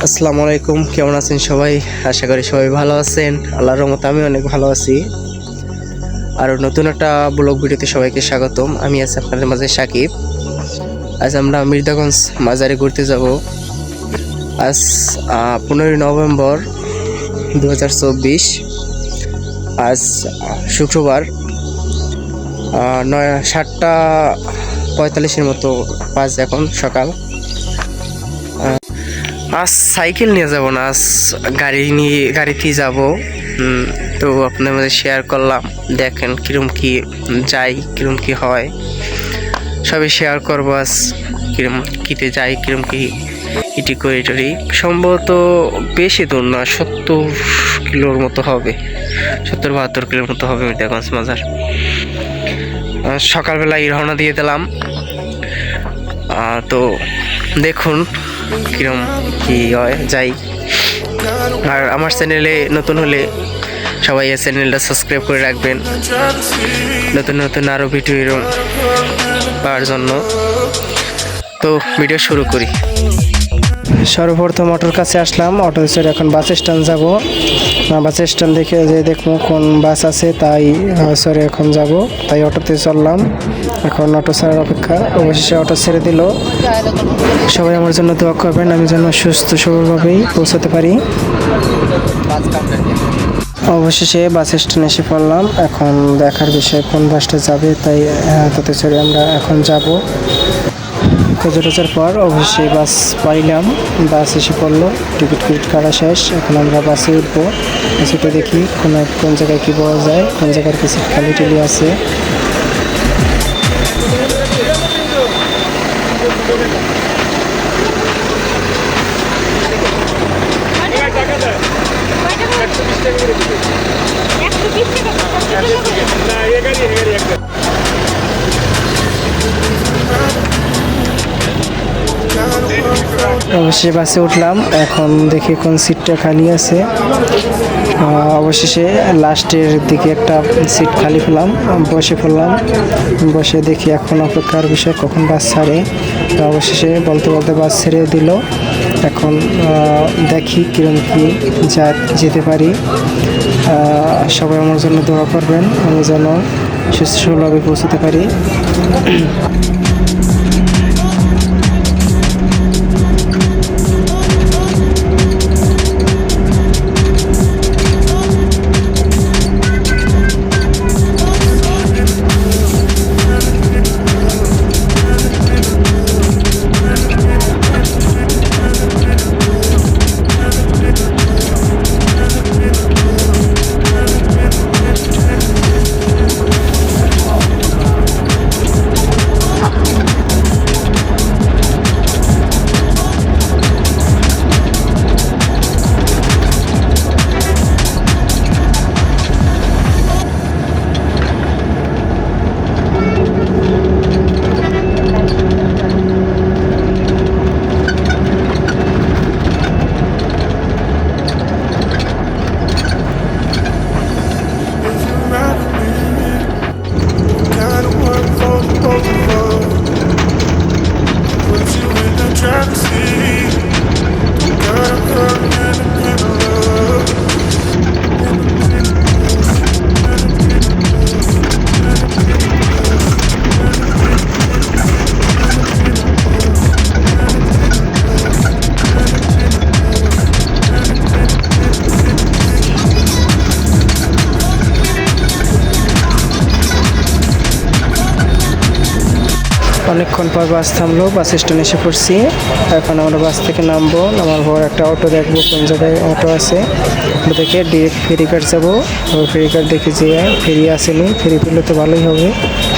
আসসালামু আলাইকুম, কেমন আছেন সবাই? আশা করি সবাই ভালো আছেন। আল্লাহর রহমতে আমি অনেক ভালো আছি। আর নতুন একটা ব্লগ ভিডিওতে সবাইকে স্বাগতম। আমি আছি আপনাদের মাঝে সাকিব। আজ আমরা মির্জাগঞ্জ মাজারে ঘুরতে যাব। আজ 15 নভেম্বর 2024। আজ শুক্রবার 7:45 মতো বাজে এখন সকাল। আজ সাইকেল নিয়ে যাব না, আজ গাড়িতেই যাব। তো আপনার মধ্যে শেয়ার করলাম, দেখেন কিরম কি যাই, কিরম কি হয় সবই শেয়ার করবো। আজ কিরম কিতে যাই, কিরম কি ইটি করে টরি। সম্ভবত বেশি দূর না, 70 কিলোর মতো হবে, 70-72 কিলোর মতো হবে মির্জাগঞ্জ মাজার। সকালবেলায় রওনা দিয়ে দিলাম। তো দেখুন কিরম কি হয় যাই। আর আমার চ্যানেলে নতুন হলে সবাই এই চ্যানেলটা সাবস্ক্রাইব করে রাখবেন, নতুন নতুন আরও ভিডিও এরকম পাওয়ার জন্য। তো ভিডিও শুরু করি। সর্বপ্রথম অটোর কাছে আসলাম, অটো চড়ে এখন বাস স্ট্যান্ড যাব। বাস স্ট্যান্ড দেখে যে দেখবো কোন বাস আছে, তাই সরে এখন যাব, তাই অটোতে চললাম। এখন অটো ছাড়ার অপেক্ষা। অবশেষে অটো ছেড়ে দিল। সবাই আমার জন্য দোয়া করবেন, আমি যেন সুস্থ সবলভাবেই পৌঁছাতে পারি। অবশেষে বাস স্ট্যান্ডে এসে পড়লাম। এখন দেখার বিষয় কোন বাসটা যাবে, তাই তাতে চড়ে আমরা এখন যাব। খোঁজার পর অবশ্যই বাস পাইলাম, বাস এসে পড়লো। টিকিট কাটা শেষ, এখন আমরা বাসে উঠবো। বাসে দেখি কোন জায়গায় কী পাওয়া যায়, কোন জায়গার কিছু খালি টেলি আছে। অবশ্যই বাসে উঠলাম, এখন দেখি কোন সিটটা খালি আছে। অবশেষে লাস্টের দিকে একটা সিট খালি পেলাম, বসে পড়লাম। বসে দেখি এখন অপেক্ষার বিষয় কখন বাস ছাড়ে। অবশেষে বলতে বলতে বাস ছেড়ে দিল। এখন দেখি কিরম কি যেতে পারি। সবাই আমার জন্য দোয়া করবেন, আমি যেন সুস্থ সবলভাবে পৌঁছতে পারি। অনেকক্ষণ পর বাস থামলো, বাস স্ট্যান্ডে এসে পড়ছি। এখন আমরা বাস থেকে নামবো। নামার পর একটা অটো দেখবো কোন জায়গায় অটো আছে, দেখে ডিরেক্ট ফেরিঘাট যাবো। ফেরিঘাট দেখে যেয়ে ফেরি আসেনি, ফেরি পেলে তো ভালোই হবে,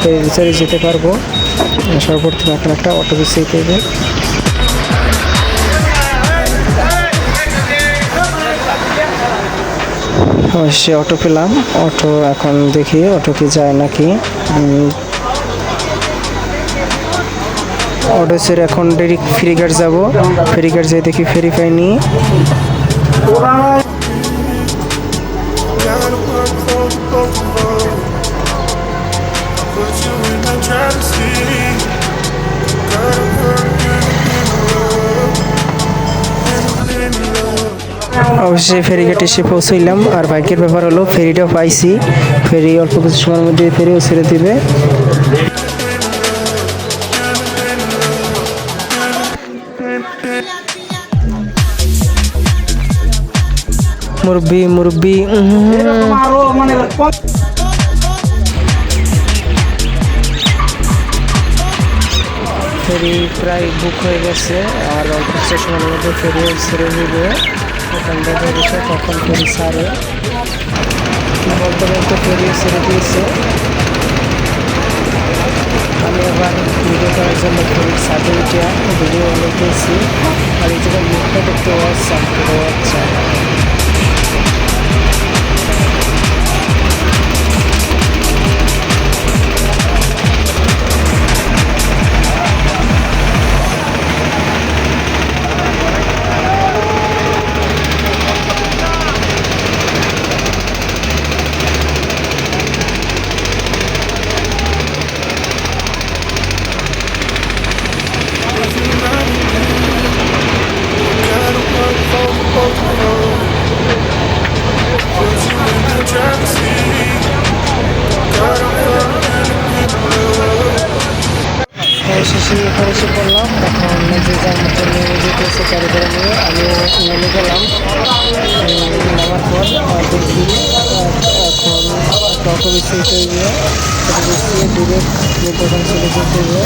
ফেরি চড়ে যেতে পারবো। সর্বপ্রথম এখন একটা অটো বেছে দেবে। সে অটো পেলাম, অটো এখন দেখি অটো কি যায় নাকি। অটো ছেড়ে এখন ডাইরেক্ট ফেরিঘাট যাব। ফেরিঘাট যেয়ে দেখি ফেরি পাইনি। অবশ্যই ফেরিঘাটে এসে পৌঁছইলাম। আর ভাগ্যের ব্যাপার হলো ফেরিটাও পাইছি, ফেরি অল্প কিছু সময়ের মধ্যে ফেরিও ছেড়ে দিবে। মুরব্বি মুরব্বি ফেরি প্রায় বুক হয়ে গেছে, আর অল্প কিছু সময়ের মধ্যে ফেরিও ছেড়ে দিবে। এখন দেখা গেছে কখন ফেরি ছাড়ে, বলতে বলতে ফেরিও ছেড়ে দিয়েছে। আমি আবার ভিডিও করার জন্য ফেরির ছাদে উঠে ভিডিও লিখেছি। আর এই জায়গায় মুখটা দেখতে পাচ্ছি, আচ্ছা শেষে এখানে এসে পড়লাম। এখন যে যার মতো নেমে যেতেছে গাড়ি করে নিয়ে, আমিও নেমে গেলাম। নামার পর দেখি এখন একটা অটো বিস্তারিত হয়ে গিয়ে অটো বিস্তিয়ে ডিরেক্ট দোকান চলে যেতে হবে।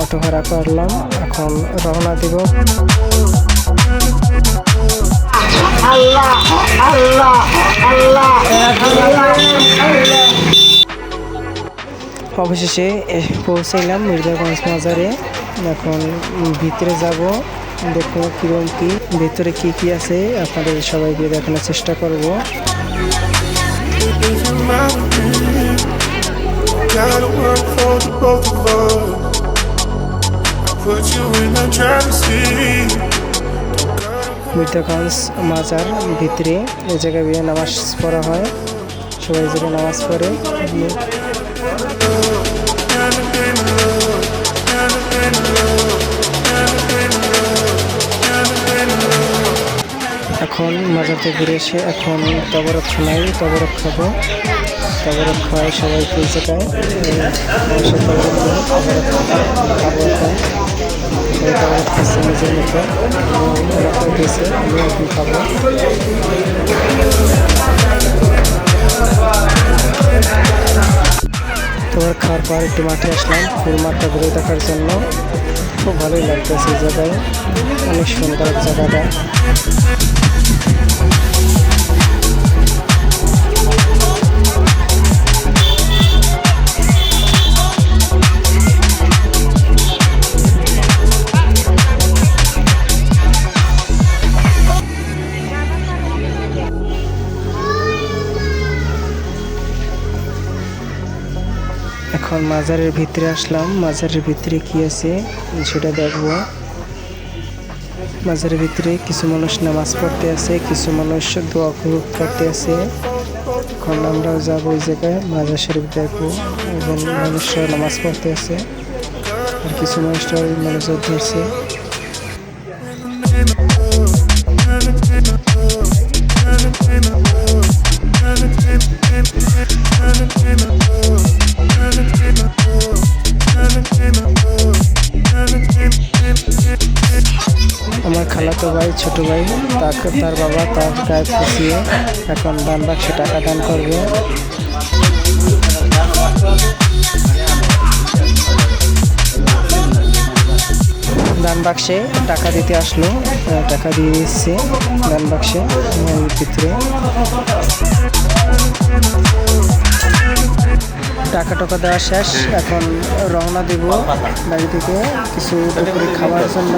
অটো ভাড়া করলাম, এখন রওনা দিব। অবশেষে পৌঁছাইলাম মির্জাগঞ্জ বাজারে। এখন ভিতরে যাব, দেখো কিরকম কি ভিতরে কি কি আছে আপনাদের সবাইকে দেখানোর চেষ্টা করব। মির্জাগঞ্জ মাজার ভিতরে এই জায়গায় নামাজ পড়া হয়, সবাই জায়গায় নামাজ পড়ে। এখন মাজার থেকে ঘুরে এসে এখন তবরক খানাই, তবরক খাবো। তবরক খাওয়াই সবাইকে এই জায়গায় তবরক খাচ্ছে নিজের মতো, দিয়েছে আমি এখন খাবো। তবরক খাওয়ার পর একটু মাঠে আসলাম ফুল মাঠটা ঘুরে দেখার জন্য। খুব ভালোই লাগতেছে এই জায়গায়, অনেক সুন্দর জায়গাটা। এখন মাজারের ভিতরে আসলাম, মাজারের ভিতরে কি আছে সেটা দেখবো। মাজারের ভিতরে কিছু মানুষ নামাজ পড়তে আছে, কিছু মানুষ দোয়া করতে আছে। এখন আমরাও যাবো ওই জায়গায় মাজার শরীফ দেখবো, এবং মানুষরা নামাজ পড়তে আছে, আর কিছু মানুষরা মনোযোগ ধরছে। আমার খালাতো ভাই ছোট ভাই তার বাবা তার গায়ে ফুসিয়ে এখন দান বাক্সে টাকা দান করবে। দান বাক্সে টাকা দিতে আসলো, টাকা দিয়ে এসছে দান বাক্সে ভিতরে। টাকা টাকা দেওয়া শেষ, এখন রওনা দিব বাড়ি থেকে কিছু দুপুরে খাওয়ার জন্য।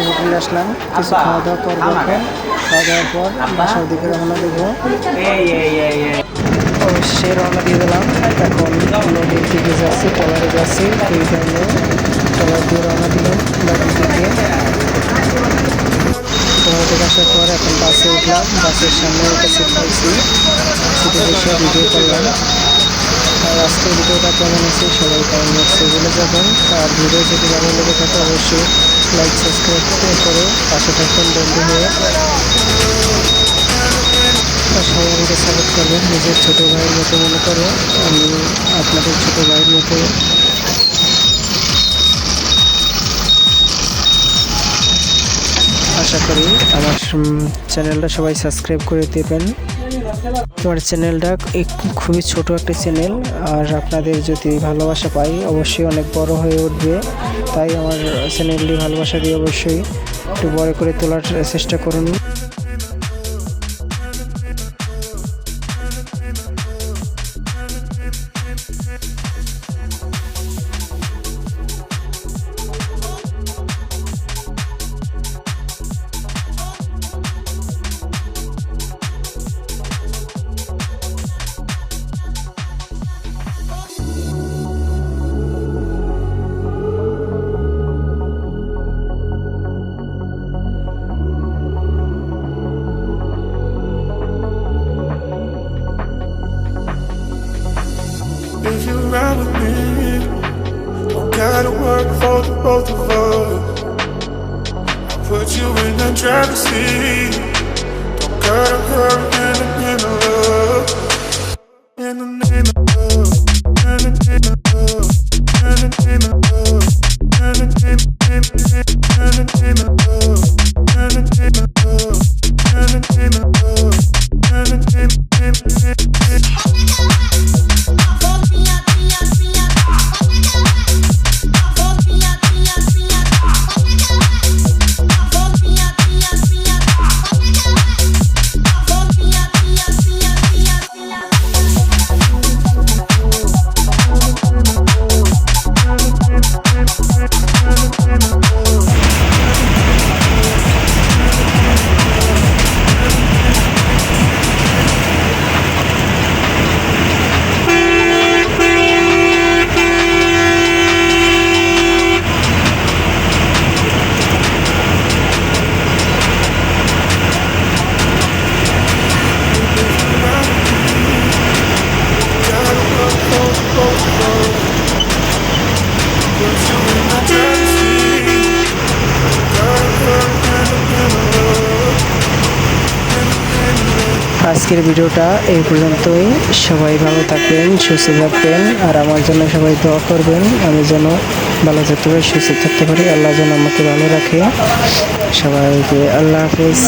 হোটেলে আসলাম, কিছু খাওয়া দাওয়া করবো। এখন খাওয়া দাওয়ার পর বাসার দিকে রওনা দেব। সে রওনা দিয়ে দিলাম। এখন নদীর দিকে যাচ্ছি, ট্রলারে যাচ্ছি, এই টাইমে ট্রলার দিয়ে রওনা দিলাম বাড়ির দিকে। আসার পর এখন বাসে উঠলাম, বাসের সামনে একটা সিট পাইছি, সিটে বসে ভিডিও করলাম। আর আজকের ভিডিওটা কেমন হয়েছে সবাই কমেন্ট বক্সে বলে যাবেন। আর ভিডিও যদি ভালো লেগে থাকে অবশ্যই লাইক সাবস্ক্রাইব করে পাশে থাকবেন বন্ধু হয়ে। আর সবাই আমাকে সাপোর্ট করবেন, নিজের ছোটো ভাইয়ের মতো মনে করে আমি আপনাদের ছোটো ভাইয়ের মতো। আশা করি আমার চ্যানেলটা সবাই সাবস্ক্রাইব করে দেবেন। আমার চ্যানেলটা খুবই ছোট একটা চ্যানেল, আর আপনাদের যদি ভালোবাসা পাই অবশ্যই অনেক বড় হয়ে উঠবে। তাই আমার চ্যানেলটি ভালোবাসা দিয়ে অবশ্যই একটু বড় করে তোলার চেষ্টা করুন। If you ride with me, don't gotta work for the both of us. I'll put you in the driver's seat. Don't gotta hurry in the name of love. In the name of love. In the name of love. In the name of love. In the name of love. In the name of love. In the name of love. In the name of love. In the name আজকের ভিডিওটা এই পর্যন্তই। সবাই ভালো থাকবেন, সুস্থ থাকবেন, আর আমার জন্য সবাই দোয়া করবেন আমি যেন ভালো থাকতে পারি, সুস্থ থাকতে পারি। আল্লাহ যেন আমাকে ভালো রাখে। সবাইকে আল্লাহ হাফেজ।